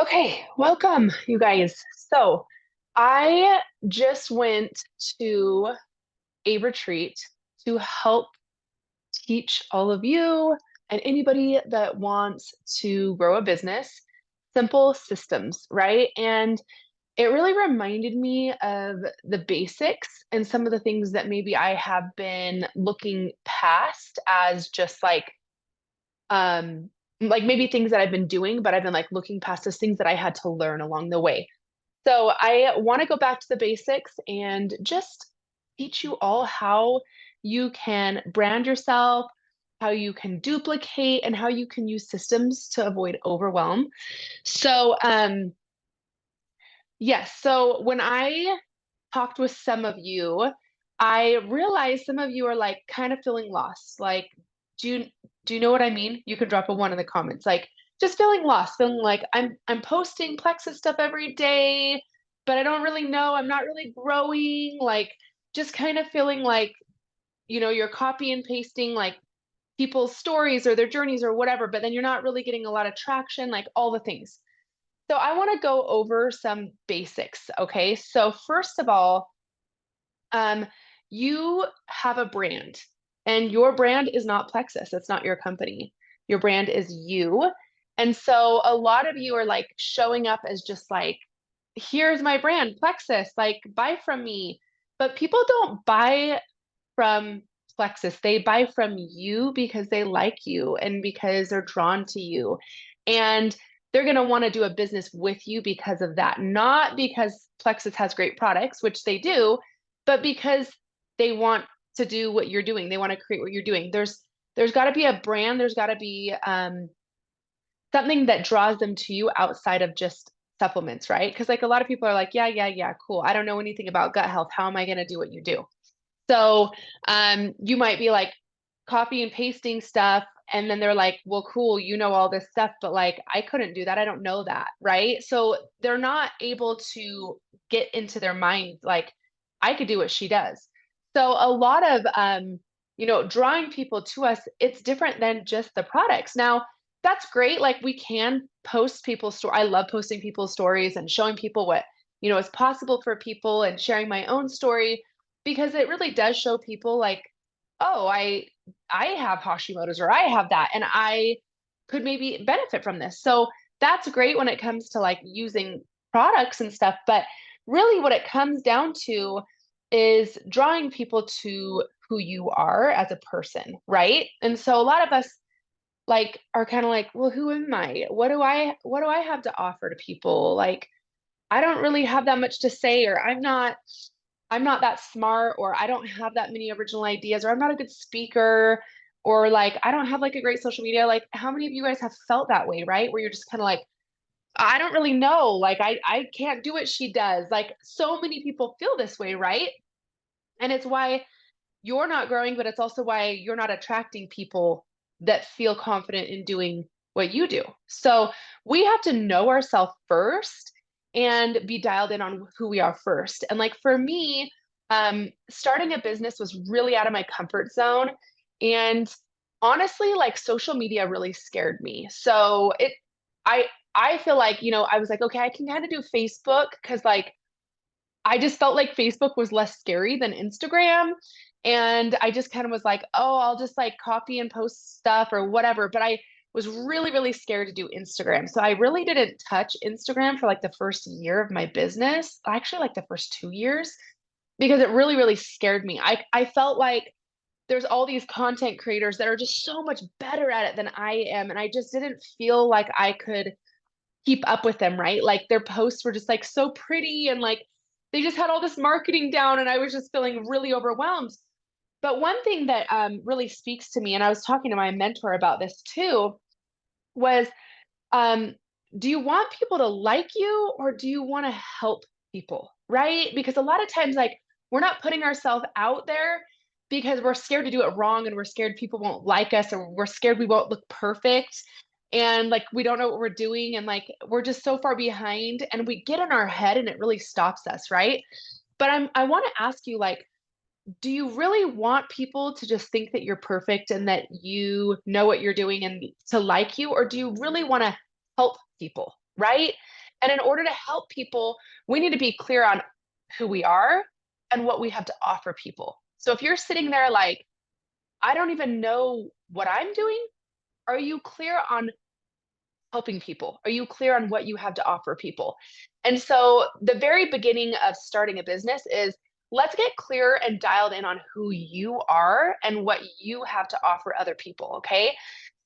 Okay, welcome, you guys. So, I just went to a retreat to help teach all of you and anybody that wants to grow a business simple systems, right? And it really reminded me of the basics and some of the things that maybe I have been looking past as just um like maybe things that I've been doing, but I've been like looking past as things that I had to learn along the way. So I want to go back to the basics and just teach you all how you can brand yourself, how you can duplicate, and how you can use systems to avoid overwhelm. So, yes, so when I talked with some of you, I realized some of you are like kind of feeling lost. Like, do you do you know what I mean? You can drop a one in the comments. Like, just feeling lost, feeling like I'm posting Plexus stuff every day, but I don't really know. I'm not really growing. Like, just kind of feeling like, you're copy and pasting like people's stories or their journeys or whatever, but then you're not really getting a lot of traction, like all the things. So I want to go over some basics, okay? So first of all, um, you have a brand, and your brand is not Plexus. It's not your company. Your brand is you. And so a lot of you are like showing up as just like, here's my brand, Plexus, like buy from me. But people don't buy from Plexus. They buy from you because they like you and because they're drawn to you. And they're going to want to do a business with you because of that, not because Plexus has great products, which they do, but because they want to do what you're doing. They want to create what you're doing. There's got to be a brand. There's got to be something that draws them to you outside of just supplements, right? Because like a lot of people are like, yeah, yeah, yeah, cool. I don't know anything about gut health. How am I going to do what you do? So you might be like copy and pasting stuff, and then they're like, well, cool, you know all this stuff, but like I couldn't do that. I don't know that, right? So they're not able to get into their mind like I could do what she does. So a lot of drawing people to us, it's different than just the products. Now, that's great. Like we can post people's story. I love posting people's stories and showing people what, is possible for people and sharing my own story because it really does show people like, oh, I have Hashimoto's or I have that and I could maybe benefit from this. So that's great when it comes to like using products and stuff, but really what it comes down to is drawing people to who you are as a person, right? And so a lot of us like are kind of like, well, who am I? What do I have to offer to people? Like I don't really have that much to say or I'm not that smart or I don't have that many original ideas or I'm not a good speaker or like I don't have like a great social media. Like how many of you guys have felt that way, right? Where you're just kind of like, I don't really know. Like I can't do what she does. Like so many people feel this way, right? And it's why you're not growing, but it's also why you're not attracting people that feel confident in doing what you do. So we have to know ourselves first and be dialed in on who we are first. And like for me, starting a business was really out of my comfort zone. And honestly, like social media really scared me. So I, I feel like, I was like, okay, I can kind of do Facebook because like I just felt like Facebook was less scary than Instagram. And I just kind of was like, oh, I'll just like copy and post stuff or whatever. But I was really, really scared to do Instagram. So I really didn't touch Instagram for like the first year of my business, actually, like the first 2 years, because it really, really scared me. I felt like there's all these content creators that are just so much better at it than I am. And I just didn't feel like I could keep up with them, right? Like their posts were just like so pretty and like they just had all this marketing down and I was just feeling really overwhelmed. But one thing that really speaks to me, and I was talking to my mentor about this too, was um, do you want people to like you or do you want to help people, right? Because a lot of times, like, we're not putting ourselves out there because we're scared to do it wrong and we're scared people won't like us or we're scared we won't look perfect and like we don't know what we're doing and like we're just so far behind and we get in our head and it really stops us, right? But I want to ask you like do you really want people to just think that you're perfect and that you know what you're doing and to like you or do you really want to help people, right? And in order to help people, we need to be clear on who we are and what we have to offer people. So if you're sitting there like, I don't even know what I'm doing, are you clear on helping people? Are you clear on what you have to offer people? And so the very beginning of starting a business is let's get clear and dialed in on who you are and what you have to offer other people. Okay.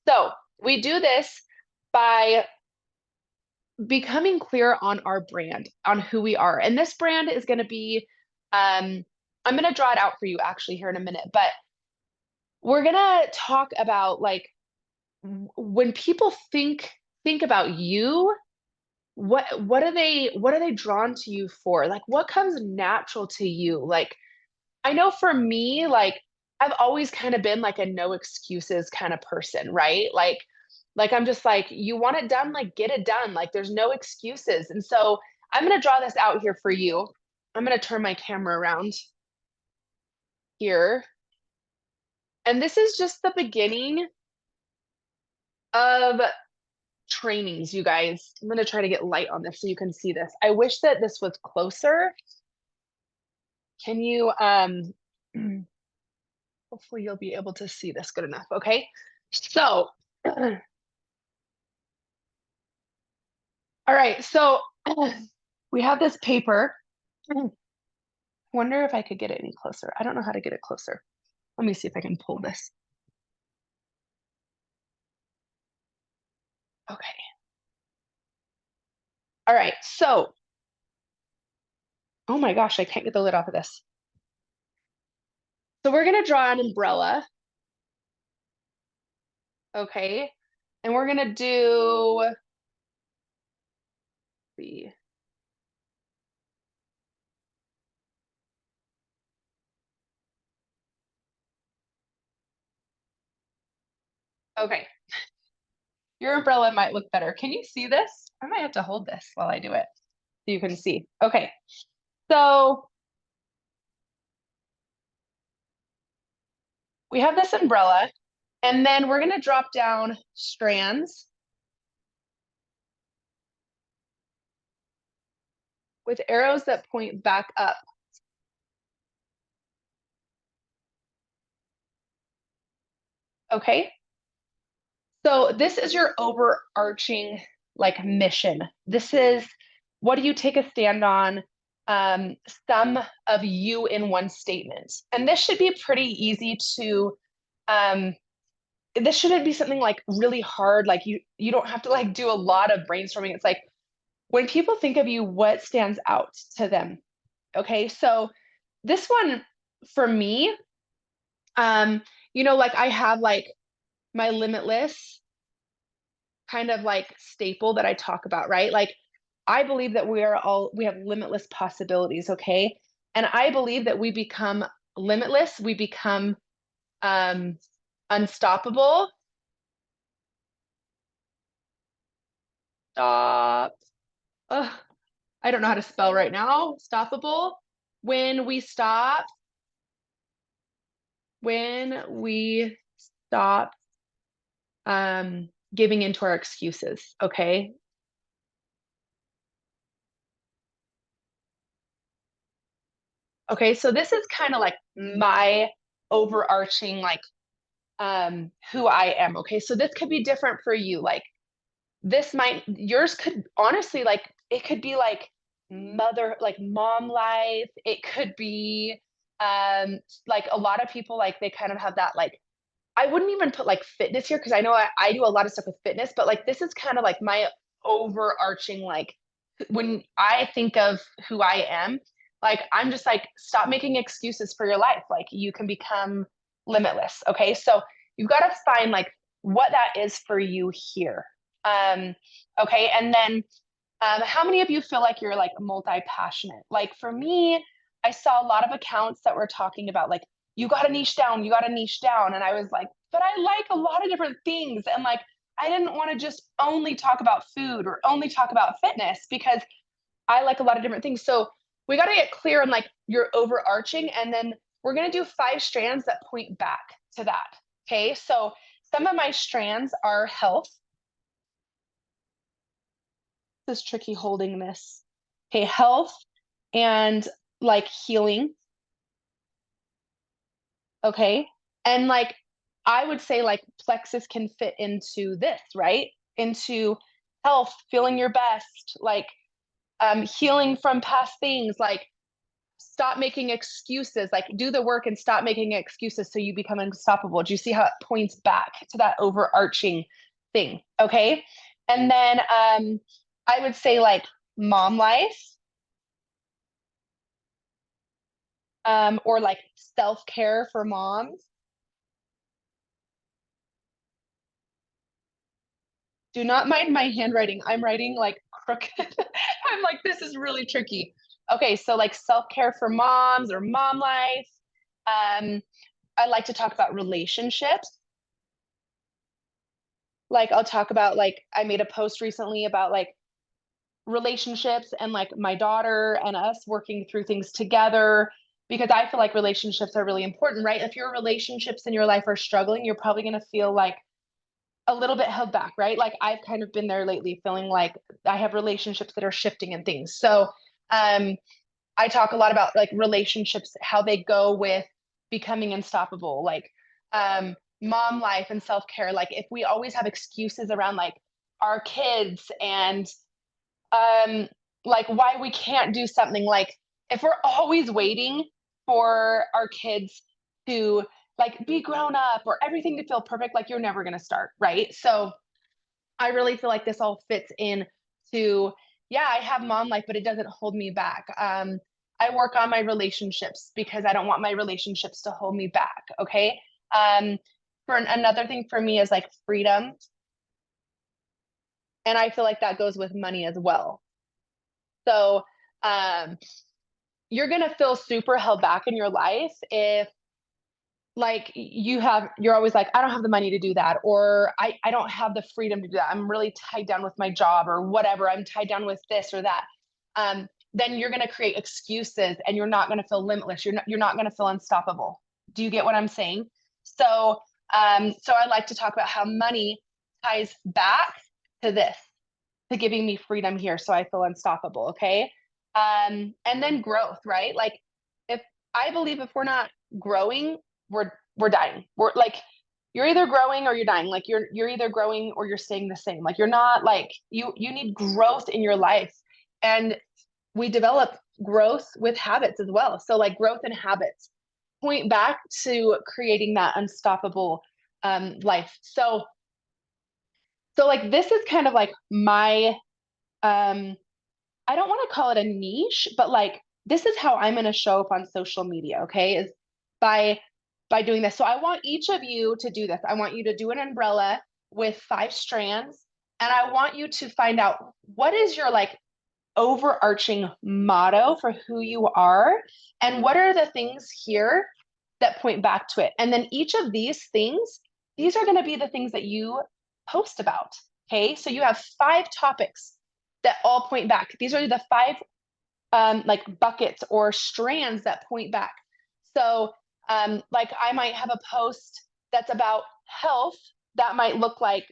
So we do this by becoming clear on our brand, on who we are. And this brand is going to be, I'm going to draw it out for you actually here in a minute, but we're going to talk about like when people think about you, what are they drawn to you for? Like what comes natural to you? Like I know for me, like I've always kind of been like a no excuses kind of person, right? Like I'm just like you want it done, like get it done. Like there's no excuses. And so I'm going to draw this out here for you. I'm going to turn my camera around here. And this is just the beginning of trainings, you guys. I'm going to try to get light on this so you can see this. I wish that this was closer. Can you hopefully you'll be able to see this good enough, okay? So, all right, so we have this paper. Wonder if I could get it any closer. I don't know how to get it closer. Let me see if I can pull this. Okay. All right, so, oh my gosh, I can't get the lid off of this. So we're gonna draw an umbrella, okay? And we're gonna do the okay. Your umbrella might look better. Can you see this? I might have to hold this while I do it so you can see. Okay. So we have this umbrella, and then we're going to drop down strands with arrows that point back up. Okay. So this is your overarching like mission. This is what do you take a stand on? Some of you in one statement. And this should be pretty easy to um, this shouldn't be something like really hard. Like you don't have to like do a lot of brainstorming. It's like when people think of you, what stands out to them? Okay, so this one for me, like I have like my limitless kind of like staple that I talk about, right? Like I believe that we have limitless possibilities, okay? And I believe that we become limitless, we become um unstoppable. Stop. Ugh, I don't know how to spell right now. Stoppable. When we stop, when we stop giving into our excuses, okay? Okay, so this is kind of like my overarching like who I am, okay? So this could be different for you. Like this might yours could honestly like it could be like mom life. It could be like a lot of people like they kind of have that like I wouldn't even put like fitness here because I know I do a lot of stuff with fitness, but like this is kind of like my overarching like when I think of who I am, like I'm just like stop making excuses for your life. Like you can become limitless. Okay, so you've got to find like what that is for you here. Um, okay, and then how many of you feel like you're like multi-passionate? Like for me, I saw a lot of accounts that were talking about like, you got to niche down, you got to niche down. And I was like, but I like a lot of different things. And like, I didn't want to just only talk about food or only talk about fitness because I like a lot of different things. So we got to get clear on like your overarching. And then we're going to do 5 strands that point back to that. Okay. So some of my strands are health. This is tricky holding this. Okay, health and like healing. Okay. And like I would say like plexus can fit into this, right? Into health, feeling your best, like healing from past things, like stop making excuses, like do the work and stop making excuses so you become unstoppable. Do you see how it points back to that overarching thing? Okay. And then I would say like mom life, or like self-care for moms. Do not mind my handwriting. I'm writing like crooked. I'm like, this is really tricky. Okay, so like self-care for moms or mom life. Um, I like to talk about relationships. Like I'll talk about like I made a post recently about like relationships and like my daughter and us working through things together because I feel like relationships are really important, right? If your relationships in your life are struggling, you're probably going to feel like a little bit held back, right? Like I've kind of been there lately, feeling like I have relationships that are shifting and things. So um, I talk a lot about like relationships, how they go with becoming unstoppable, like mom life and self care. Like if we always have excuses around like our kids and um, like why we can't do something, like if we're always waiting for our kids to like be grown up or everything to feel perfect, like you're never going to start, right? So I really feel like this all fits in to, yeah, I have mom life, but it doesn't hold me back. I work on my relationships because I don't want my relationships to hold me back. Okay. Another thing for me is like freedom. And I feel like that goes with money as well. So, um, you're going to feel super held back in your life if like you're always like, I don't have the money to do that, or I don't have the freedom to do that, I'm really tied down with my job or whatever, I'm tied down with this or that. Then you're going to create excuses and you're not going to feel limitless, you're not going to feel unstoppable. Do you get what I'm saying? So so I like to talk about how money ties back to this, to giving me freedom here so I feel unstoppable. Okay. And then growth, right? Like if I believe if we're not growing, we're dying. We're like you're either growing or you're dying. Like you're either growing or you're staying the same. Like you're not like you need growth in your life. And we develop growth with habits as well. So like growth and habits point back to creating that unstoppable life. So like this is kind of like my um I don't want to call it a niche, but like this is how I'm going to show up on social media, okay? Is by by doing this. So I want each of you to do this. I want you to do an umbrella with 5 strands, and I want you to find out what is your like overarching motto for who you are and what are the things here that point back to it. And then each of these things, these are going to be the things that you post about. Okay. So you have 5 topics that all point back. These are the 5 like buckets or strands that point back. So like I might have a post that's about health that might look like,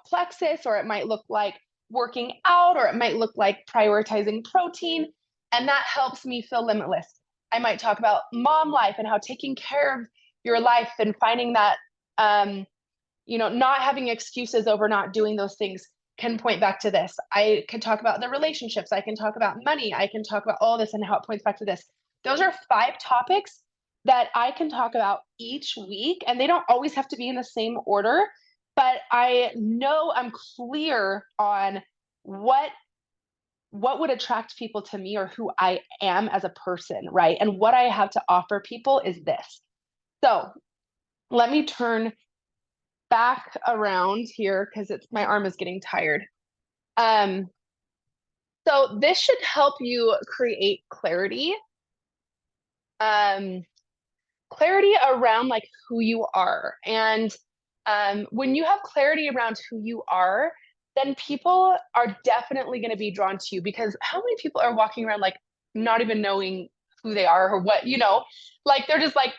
plexus, or it might look like working out, or it might look like prioritizing protein. And that helps me feel limitless. I might talk about mom life and how taking care of your life and finding that, not having excuses over not doing those things can point back to this. I can talk about the relationships. I can talk about money. I can talk about all this and how it points back to this. Those are 5 topics that I can talk about each week, and they don't always have to be in the same order, but I know I'm clear on what would attract people to me or who I am as a person, right? And what I have to offer people is this. So, let me turn back around here because it's my arm is getting tired. Um, so this should help you create clarity. Um, Clarity around like who you are. And when you have clarity around who you are, then people are definitely going to be drawn to you, because how many people are walking around like not even knowing who they are or what, like they're just like,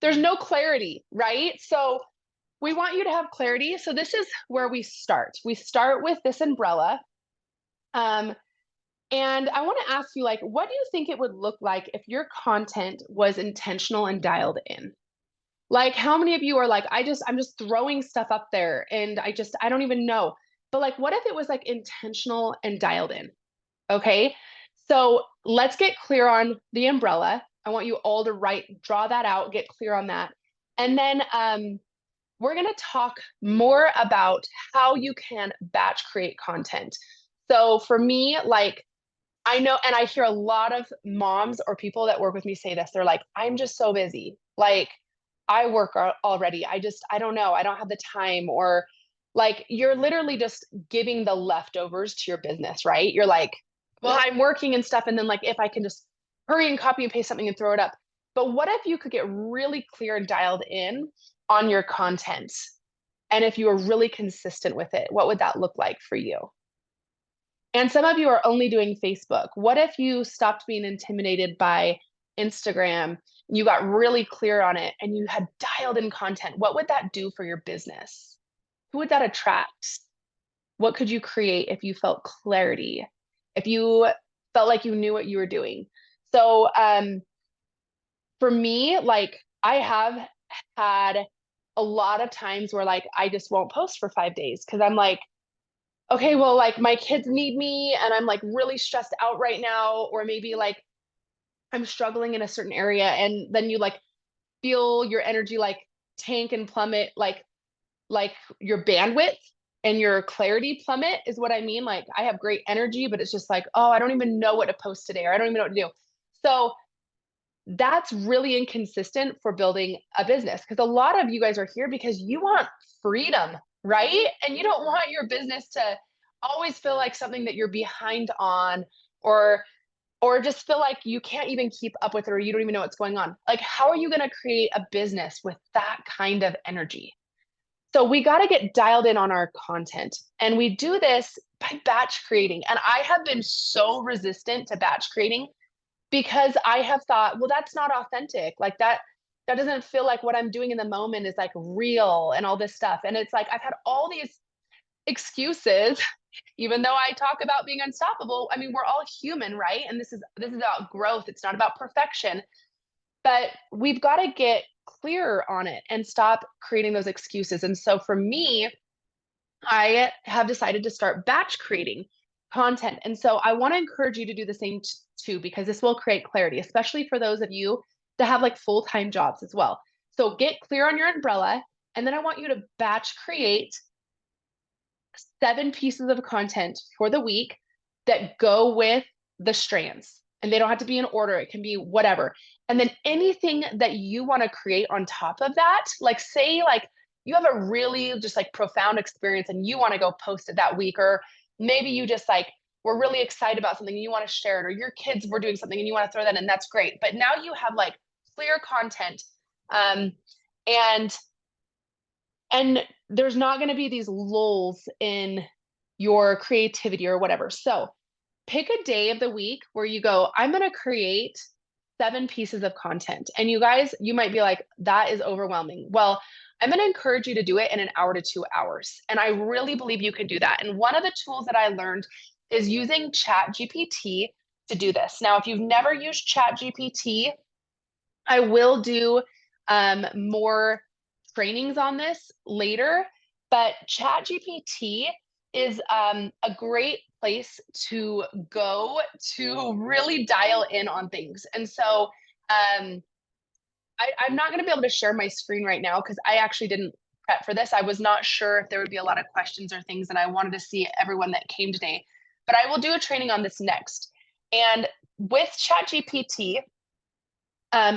there's no clarity, right? So we want you to have clarity. So this is where we start. We start with this umbrella. Um, and I want to ask you, like, what do you think it would look like if your content was intentional and dialed in? Like, how many of you are like, I'm just throwing stuff up there and I don't even know. But like, what if it was like intentional and dialed in? Okay. So let's get clear on the umbrella. I want you all to draw that out, get clear on that. And then we're going to talk more about how you can batch create content. So for me, like, I know, and I hear a lot of moms or people that work with me say this. They're like, I'm just so busy. Like, I work already. I don't know. I don't have the time. Or like, you're literally just giving the leftovers to your business, right? You're like, well, I'm working and stuff. And then, like, if I can just hurry and copy and paste something and throw it up. But what if you could get really clear and dialed in on your content? And if you were really consistent with it, what would that look like for you? And some of you are only doing Facebook. What if you stopped being intimidated by Instagram, you got really clear on it, and you had dialed in content? What would that do for your business? Who would that attract? What could you create if you felt clarity? If you felt like you knew what you were doing? So, for me, like, I have had a lot of times where, like, I just won't post for 5 days because I'm like, okay, well, like, my kids need me and I'm like really stressed out right now, or maybe like I'm struggling in a certain area, and then you like feel your energy like tank and plummet, like your bandwidth and your clarity plummet is what I mean. Like, I have great energy, but it's just like, oh, I don't even know what to post today, or I don't even know what to do. So that's really inconsistent for building a business, because a lot of you guys are here because you want freedom, right? And you don't want your business to always feel like something that you're behind on, or just feel like you can't even keep up with it, or you don't even know what's going on. Like, how are you going to create a business with that kind of energy? So we got to get dialed in on our content, and we do this by batch creating. And I have been so resistant to batch creating because I have thought, well, that's not authentic. Like, that doesn't feel like what I'm doing in the moment is like real and all this stuff. And it's like I've had all these excuses, even though I talk about being unstoppable. I mean, we're all human, right? And this is about growth. It's not about perfection. But we've got to get clearer on it and stop creating those excuses. And so for me, I have decided to start batch creating content. And so I want to encourage you to do the same too, because this will create clarity, especially for those of you that have like full-time jobs as well. So get clear on your umbrella. And then I want you to batch create 7 pieces of content for the week that go with the strands. And they don't have to be in order, it can be whatever. And then anything that you want to create on top of that, like, say, like, you have a really just like profound experience and you want to go post it that week, or maybe you just like were really excited about something and you want to share it, or your kids were doing something and you want to throw that in. That's great. But now you have like clear content. Um, and and there's not going to be these lulls in your creativity or whatever. So pick a day of the week where you go, I'm going to create 7 pieces of content. And you guys, you might be like, that is overwhelming. Well, I'm going to encourage you to do it in an hour to 2 hours. And I really believe you can do that. And one of the tools that I learned is using Chat GPT to do this. Now, if you've never used Chat GPT, I will do more trainings on this later, but ChatGPT is a great place to go to really dial in on things. And so I'm not going to be able to share my screen right now because I actually didn't prep for this. I was not sure if there would be a lot of questions or things, and I wanted to see everyone that came today. But I will do a training on this next. And with ChatGPT,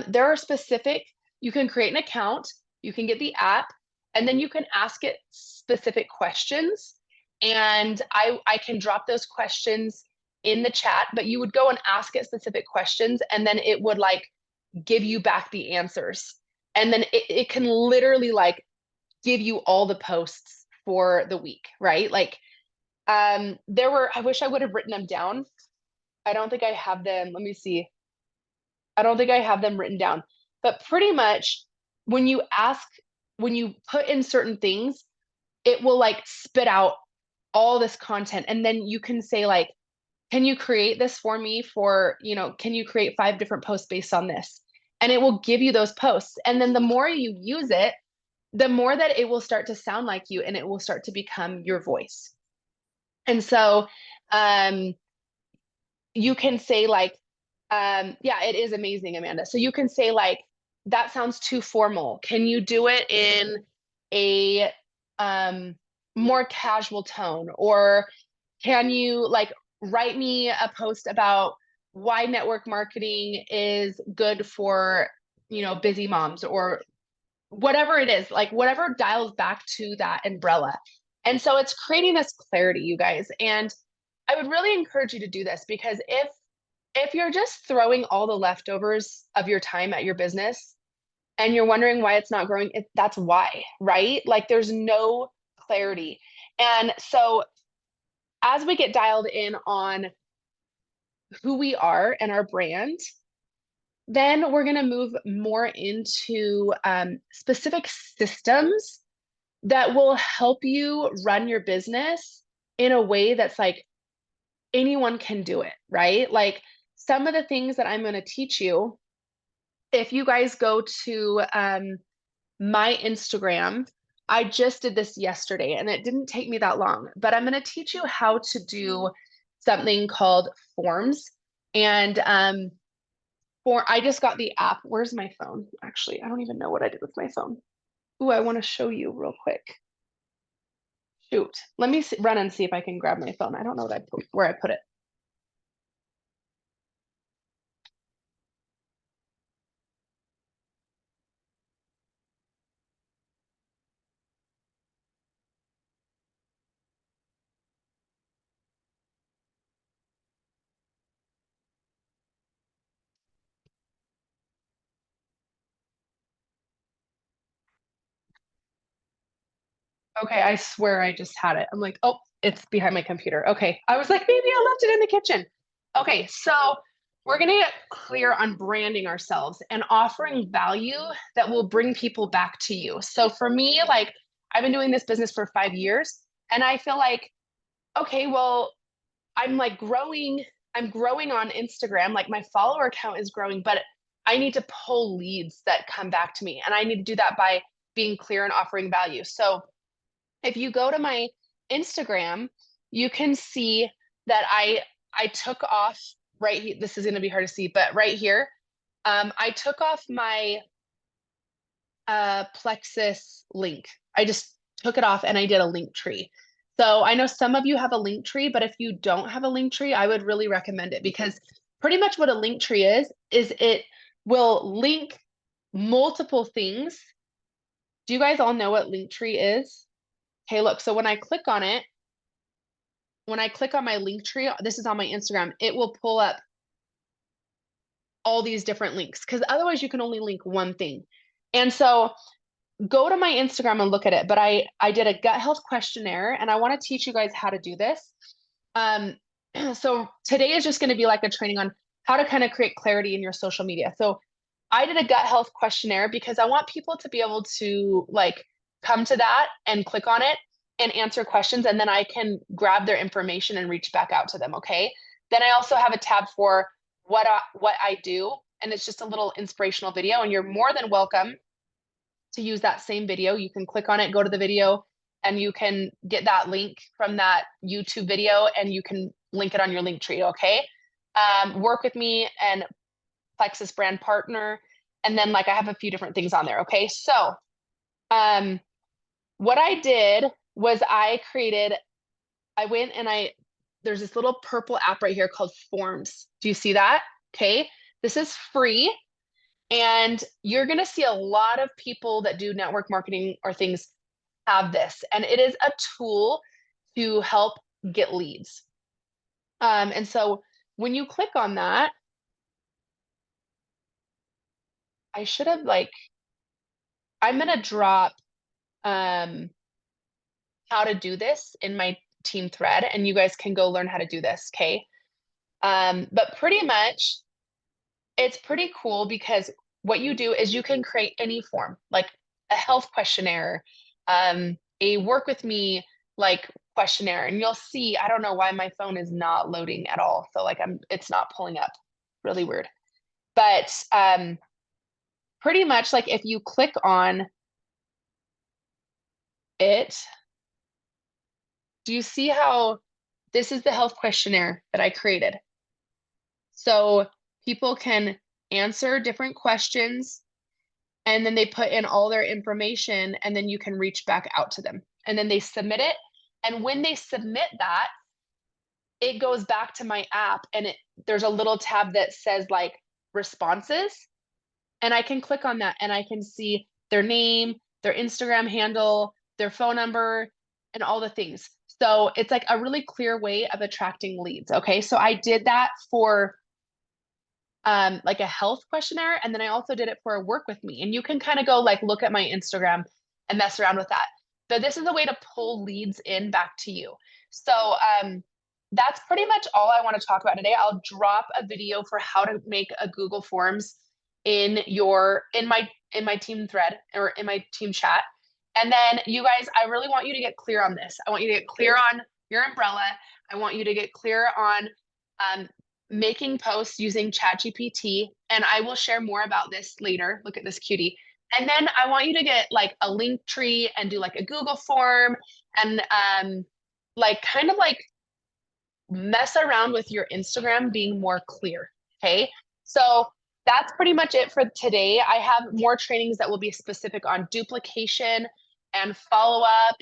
there are specific, you can create an account, you can get the app, and then you can ask it specific questions. And I can drop those questions in the chat, but you would go and ask it specific questions, and then it would like give you back the answers. And then it can literally like give you all the posts for the week, right? Like, I wish I would have written them down. I don't think I have them. Let me see. I don't think I have them written down. But pretty much when you ask, when you put in certain things, it will like spit out all this content. And then you can say, like, can you create this for me for, can you create 5 different posts based on this? And it will give you those posts. And then the more you use it, the more that it will start to sound like you and it will start to become your voice. And so um, you can say like, yeah, it is amazing, Amanda. So you can say like, that sounds too formal. Can you do it in a um, more casual tone? Or can you like write me a post about why network marketing is good for, busy moms, or whatever it is, like whatever dials back to that umbrella. And so it's creating this clarity, you guys. And I would really encourage you to do this, because if you're just throwing all the leftovers of your time at your business and you're wondering why it's not growing, that's why, right? Like there's no clarity. And so as we get dialed in on who we are and our brand, then we're going to move more into specific systems that will help you run your business in a way that's like anyone can do it, right? Like some of the things that I'm going to teach you, if you guys go to my Instagram, I just did this yesterday and it didn't take me that long, but I'm going to teach you how to do something called forms. And I just got the app. Where's my phone? Actually, I don't even know what I did with my phone. Ooh, I want to show you real quick. Shoot. Let me run and see if I can grab my phone. I don't know where I put it. Okay, I swear I just had it. I'm like, oh, it's behind my computer. Okay. I was like, maybe I left it in the kitchen. Okay, so we're gonna get clear on branding ourselves and offering value that will bring people back to you. So for me, like I've been doing this business for 5 years, and I feel like, okay, well, I'm like I'm growing on Instagram, like my follower count is growing, but I need to pull leads that come back to me. And I need to do that by being clear and offering value. So if you go to my Instagram, you can see that I took off right here. This is going to be hard to see, but right here, I took off my Plexus link. I just took it off and I did a link tree. So I know some of you have a link tree, but if you don't have a link tree, I would really recommend it, because pretty much what a link tree is it will link multiple things. Do you guys all know what link tree is? Okay, look, so when I click on it, when I click on my link tree, this is on my Instagram, it will pull up all these different links, because otherwise you can only link one thing. And so go to my Instagram and look at it. But I did a gut health questionnaire, and I want to teach you guys how to do this. Um, so today is just going to be like a training on how to kind of create clarity in your social media. So I did a gut health questionnaire because I want people to be able to like come to that and click on it and answer questions, and then I can grab their information and reach back out to them. Okay. Then I also have a tab for what I do, and it's just a little inspirational video, and you're more than welcome to use that same video. You can click on it, go to the video, and you can get that link from that YouTube video, and you can link it on your link tree. Okay. Work with me and Plexus brand partner. And then like I have a few different things on there. Okay. So what I did was I went and there's this little purple app right here called Forms. Do you see that? Okay. This is free. And you're going to see a lot of people that do network marketing or things have this. And it is a tool to help get leads. And so when you click on that, I should have I'm going to drop how to do this in my team thread, and you guys can go learn how to do this. Okay. But pretty much it's pretty cool, because what you do is you can create any form, like a health questionnaire, a work with me, like questionnaire, and you'll see, I don't know why my phone is not loading at all. So like it's not pulling up. Really weird. But pretty much like if you click on it, do you see how this is the health questionnaire that I created? So people can answer different questions and then they put in all their information and then you can reach back out to them and then they submit it. And when they submit that, it goes back to my app and there's a little tab that says like responses, and I can click on that and I can see their name, their Instagram handle, their phone number, and all the things. So it's like a really clear way of attracting leads. Okay. So I did that for like a health questionnaire, and then I also did it for a work with me. And you can kind of go like look at my Instagram and mess around with that. But this is a way to pull leads in back to you. So that's pretty much all I want to talk about today. I'll drop a video for how to make a Google Forms in my team thread or in my team chat. And then you guys, I really want you to get clear on this. I want you to get clear on your umbrella. I want you to get clear on making posts using ChatGPT, and I will share more about this later. Look at this cutie. And then I want you to get like a link tree and do like a Google form and like kind of like mess around with your Instagram being more clear. Okay. So that's pretty much it for today. I have more trainings that will be specific on duplication and follow up.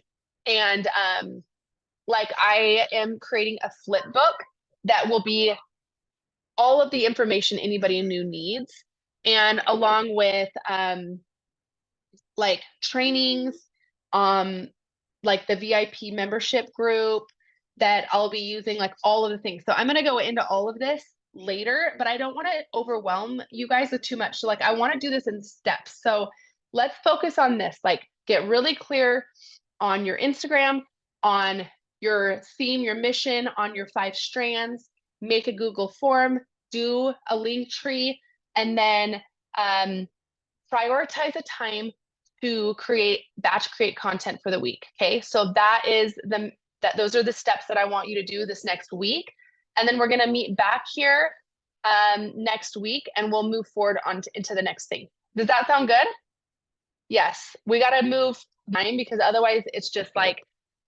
And like I am creating a flip book that will be all of the information anybody new needs, and along with like trainings, like the VIP membership group that I'll be using, like all of the things. So I'm going to go into all of this later, but I don't want to overwhelm you guys with too much. So like I want to do this in steps. So let's focus on this. Like get really clear on your Instagram, on your theme, your mission, on your 5 strands, make a Google form, do a link tree, and then prioritize a time to batch create content for the week. Okay, so those are the steps that I want you to do this next week, and then we're going to meet back here next week, and we'll move forward into the next thing. Does that sound good? Yes, we got to move time because otherwise it's just like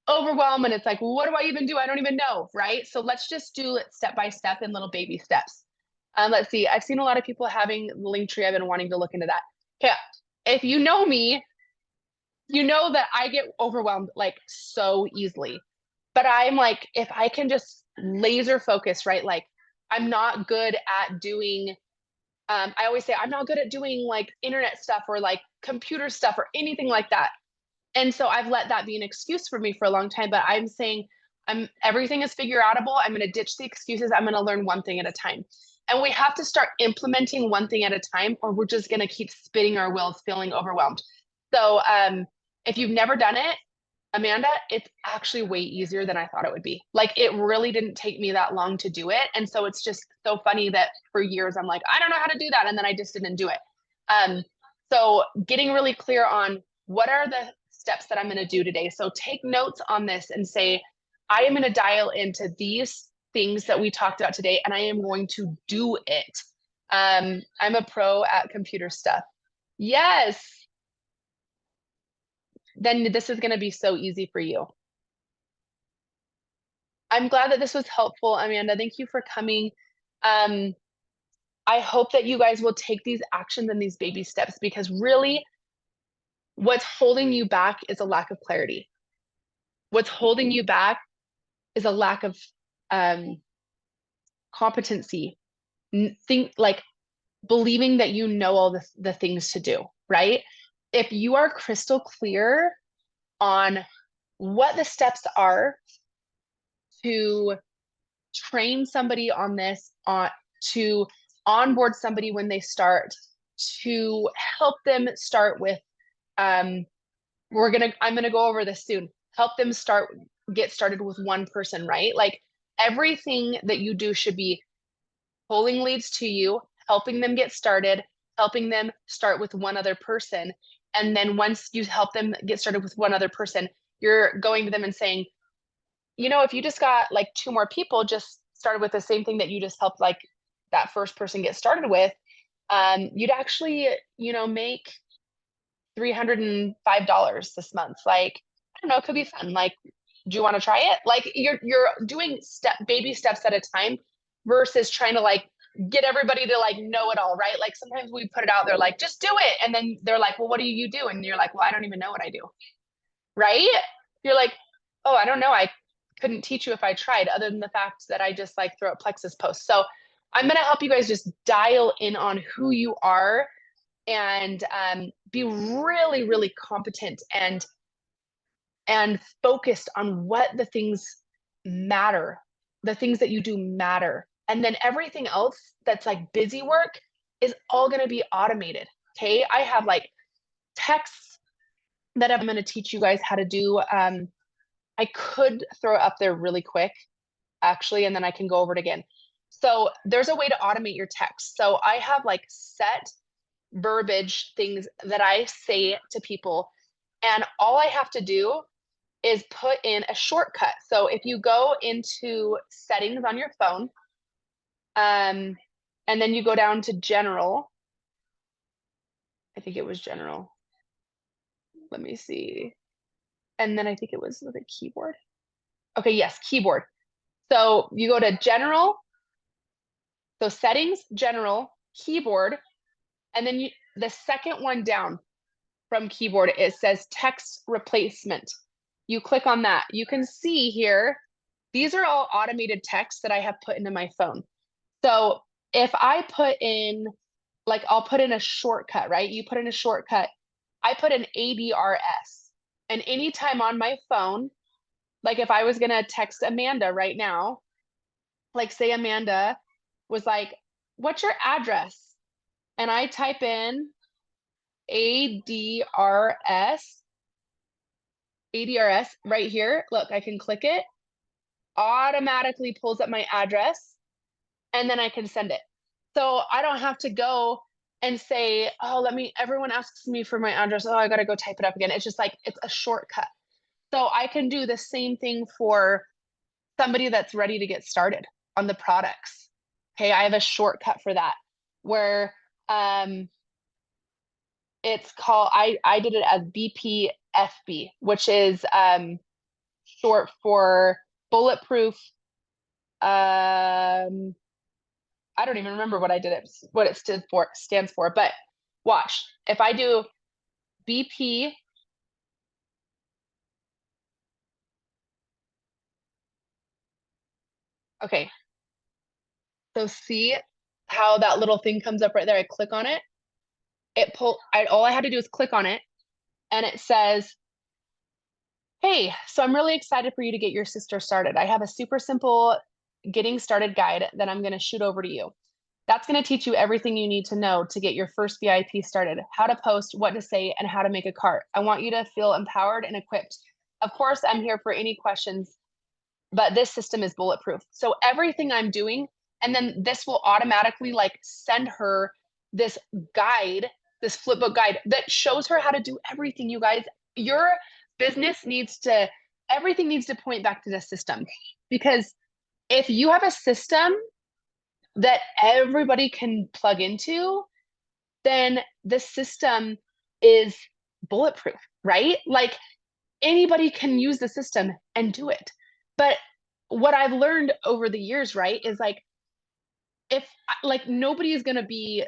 overwhelm and it's like, what do I even do? I don't even know, right? So let's just do it step by step in little baby steps. Let's see. I've seen a lot of people having the Linktree. I've been wanting to look into that. Okay, if you know me, you know that I get overwhelmed like so easily. But I'm like, if I can just laser focus, right? Like I'm not good at doing I always say I'm not good at doing like internet stuff or like computer stuff or anything like that. And so I've let that be an excuse for me for a long time, but I'm saying everything is figure outable. I'm going to ditch the excuses. I'm going to learn one thing at a time. And we have to start implementing one thing at a time, or we're just going to keep spinning our wheels, feeling overwhelmed. So if you've never done it, Amanda, it's actually way easier than I thought it would be. Like it really didn't take me that long to do it. And so it's just so funny that for years I'm like, I don't know how to do that. And then I just didn't do it. So getting really clear on what are the steps that I'm going to do today. So take notes on this and say, I am going to dial into these things that we talked about today, and I am going to do it. I'm a pro at computer stuff. Yes. Then this is going to be so easy for you. I'm glad that this was helpful, Amanda. Thank you for coming. I hope that you guys will take these actions and these baby steps, because really what's holding you back is a lack of clarity. What's holding you back is a lack of competency. Think like believing that you know all the things to do, right? If you are crystal clear on what the steps are to train somebody on this, to onboard somebody when they start, to help them start with, I'm gonna go over this soon. Help them get started with one person, right? Like everything that you do should be pulling leads to you, helping them get started, helping them start with one other person. And then once you help them get started with one other person, you're going to them and saying, if you just got like 2 more people just started with the same thing that you just helped like that first person get started with, you'd actually, make $305 this month. Like, I don't know, it could be fun. Like, do you want to try it? Like you're doing baby steps at a time versus trying to like get everybody to like know it all, right? Like sometimes we put it out there like just do it. And then they're like, well, what do you do? And you're like, well, I don't even know what I do. Right? You're like, oh, I don't know. I couldn't teach you if I tried, other than the fact that I just like throw up Plexus posts. So I'm going to help you guys just dial in on who you are and be really, really competent and focused on what the things matter, the things that you do matter. And then everything else that's like busy work is all going to be automated. Okay. I have like texts that I'm going to teach you guys how to do. I could throw it up there really quick, actually, and then I can go over it again. So there's a way to automate your text. So I have like set verbiage things that I say to people, and all I have to do is put in a shortcut. So if you go into settings on your phone, and then you go down to general, I think it was general. Let me see. And then I think it was the keyboard. Okay, yes, keyboard. So you go to general, so settings, general, keyboard, and then the second one down from keyboard, it says text replacement. You click on that. You can see here, these are all automated texts that I have put into my phone. So if I put in, like, I'll put in a shortcut, right? You put in a shortcut. I put in ADRS. And anytime on my phone, like if I was going to text Amanda right now, like say Amanda was like, what's your address? And I type in ADRS, right here. Look, I can click it, automatically pulls up my address, and then I can send it. So I don't have to go and say, oh, everyone asks me for my address. Oh, I got to go type it up again. It's just like, it's a shortcut. So I can do the same thing for somebody that's ready to get started on the products. Okay, I have a shortcut for that where it's called, I did it as BPFB, which is short for bulletproof. I don't even remember what it stands for, but watch. If I do BP, okay. So see how that little thing comes up right there? I click on it. All I had to do is click on it, and it says, hey, so I'm really excited for you to get your sister started. I have a super simple getting started guide that I'm going to shoot over to you. That's going to teach you everything you need to know to get your first VIP started, how to post, what to say, and how to make a cart. I want you to feel empowered and equipped. Of course, I'm here for any questions, but this system is bulletproof. So everything I'm doing, and then this will automatically like send her this guide, this flipbook guide that shows her how to do everything, you guys. Your business everything needs to point back to the system. Because if you have a system that everybody can plug into, then the system is bulletproof, right? Like anybody can use the system and do it. But what I've learned over the years, right, is like if like nobody is going to be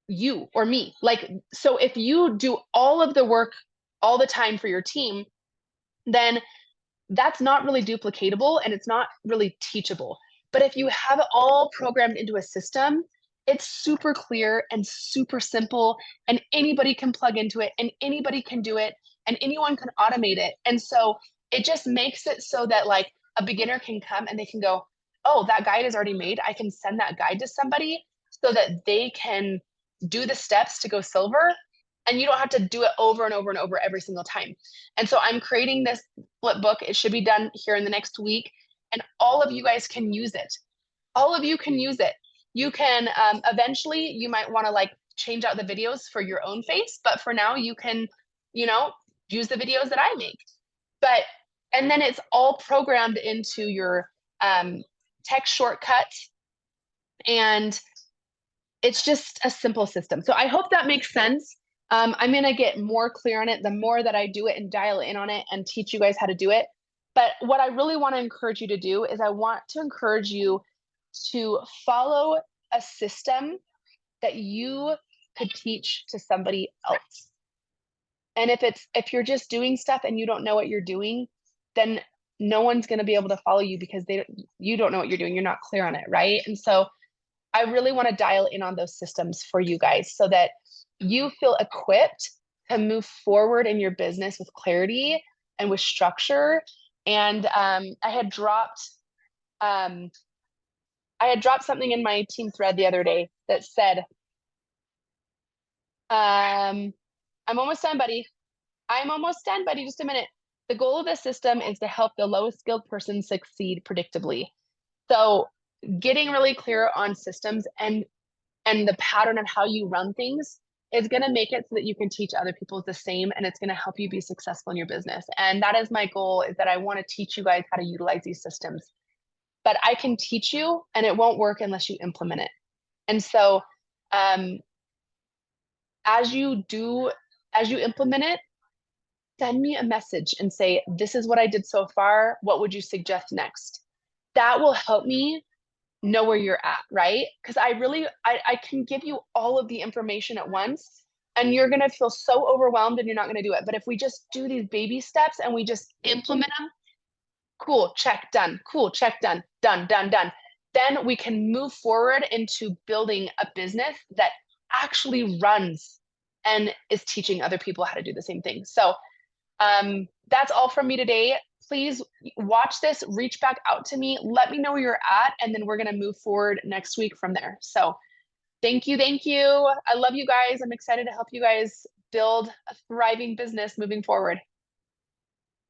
you or me. Like so if you do all of the work all the time for your team, then that's not really duplicatable and it's not really teachable. But if you have it all programmed into a system, it's super clear and super simple, and anybody can plug into it and anybody can do it and anyone can automate it. And so it just makes it so that like a beginner can come and they can go, oh, that guide is already made. I can send that guide to somebody so that they can do the steps to go silver, and you don't have to do it over and over and over every single time. And so I'm creating this flip book. It should be done here in the next week, and all of you guys can use it. All of you can use it. You can eventually, you might want to like change out the videos for your own face, but for now you can, use the videos that I make. But And then it's all programmed into your text shortcut. And it's just a simple system. So I hope that makes sense. I'm going to get more clear on it the more that I do it and dial in on it and teach you guys how to do it. But what I really want to encourage you to do is I want to encourage you to follow a system that you could teach to somebody else. And if you're just doing stuff and you don't know what you're doing, then no one's going to be able to follow you because you don't know what you're doing. You're not clear on it, right? And so I really want to dial in on those systems for you guys so that you feel equipped to move forward in your business with clarity and with structure. And I had dropped something in my team thread the other day that said, I'm almost done, buddy. I'm almost done, buddy. Just a minute. The goal of this system is to help the lowest skilled person succeed predictably. So getting really clear on systems and the pattern of how you run things is going to make it so that you can teach other people the same, and it's going to help you be successful in your business. And that is my goal, is that I want to teach you guys how to utilize these systems. But I can teach you, and it won't work unless you implement it. And so as you implement it, send me a message and say, this is what I did so far. What would you suggest next? That will help me know where you're at, right? Because I can give you all of the information at once and you're going to feel so overwhelmed and you're not going to do it. But if we just do these baby steps and we just implement them, cool, check, done, cool, check, done, done, done, done. Then we can move forward into building a business that actually runs and is teaching other people how to do the same thing. So that's all from me today. Please watch this, reach back out to me, let me know where you're at, and then we're going to move forward next week from there. So thank you. Thank you. I love you guys. I'm excited to help you guys build a thriving business moving forward.